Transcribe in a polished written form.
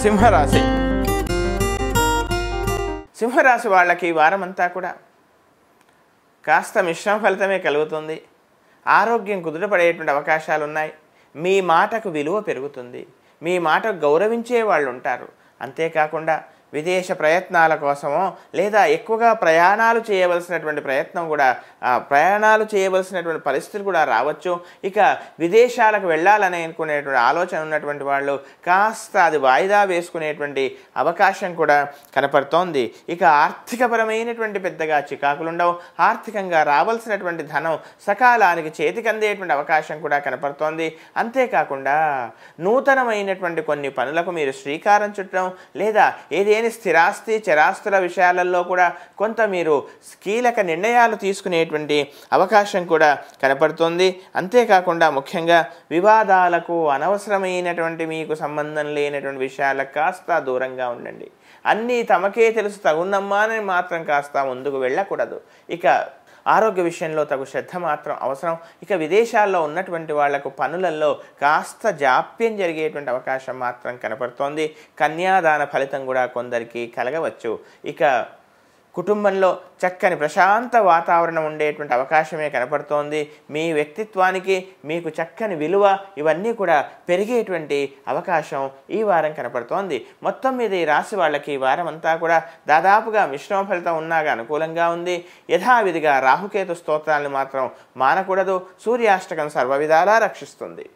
సింహరాశి. సింహరాశి వాళ్ళకి ఈ వారమంతా కూడా కాస్త మిశ్రమ ఫలితమే కలుగుతుంది. ఆరోగ్యం కుదుటపడేటువంటి అవకాశాలు ఉన్నాయి. మీ మాటకు విలువ పెరుగుతుంది. మీ మాటకు గౌరవించే వాళ్ళు ఉంటారు. అంతేకాకుండా విదేశ ప్రయత్నాల కోసమో లేదా ఎక్కువగా ప్రయాణాలు చేయవలసినటువంటి ప్రయాణాలు చేయవలసినటువంటి పరిస్థితులు కూడా రావచ్చు. ఇక విదేశాలకు వెళ్ళాలని అనుకునేటువంటి ఆలోచన ఉన్నటువంటి వాళ్ళు కాస్త అది వాయిదా వేసుకునేటువంటి అవకాశం కూడా కనపడుతోంది. ఇక ఆర్థికపరమైనటువంటి పెద్దగా చికాకులు ఉండవు. ఆర్థికంగా రావాల్సినటువంటి ధనం సకాలానికి చేతికి అందేటువంటి అవకాశం కూడా కనపడుతోంది. అంతేకాకుండా నూతనమైనటువంటి కొన్ని పనులకు మీరు శ్రీకారం చుట్టడం లేదా ఏదైనా స్థిరాస్తి చరాస్తుల విషయాలలో కూడా కొంత మీరు కీలక నిర్ణయాలు తీసుకునేటువంటి అవకాశం కూడా కనపడుతుంది. అంతేకాకుండా ముఖ్యంగా వివాదాలకు అనవసరమైనటువంటి మీకు సంబంధం లేనటువంటి విషయాలకు కాస్త దూరంగా ఉండండి. అన్నీ తమకే తెలుసు తగునమ్మా అని మాత్రం కాస్త ముందుకు వెళ్ళకూడదు. ఇక ఆరోగ్య విషయంలో తగు శ్రద్ధ మాత్రం అవసరం. ఇక విదేశాల్లో ఉన్నటువంటి వాళ్లకు పనులలో కాస్త జాప్యం జరిగేటువంటి అవకాశం మాత్రం కనపడుతోంది. కన్యాదాన ఫలితం కూడా కొందరికి కలగవచ్చు. ఇక కుటుంబంలో చక్కని ప్రశాంత వాతావరణం ఉండేటువంటి అవకాశమే కనపడుతోంది. మీ వ్యక్తిత్వానికి మీకు చక్కని విలువ ఇవన్నీ కూడా పెరిగేటువంటి అవకాశం ఈ వారం కనపడుతోంది. మొత్తం మీద ఈ రాశి వాళ్ళకి ఈ వారం అంతా కూడా దాదాపుగా మిశ్రమ ఫలితం ఉన్నాగా అనుకూలంగా ఉంది. యథావిధిగా రాహుకేతు స్తోత్రాలను మాత్రం మానకూడదు. సూర్యాష్టకం సర్వ విధాలా రక్షిస్తుంది.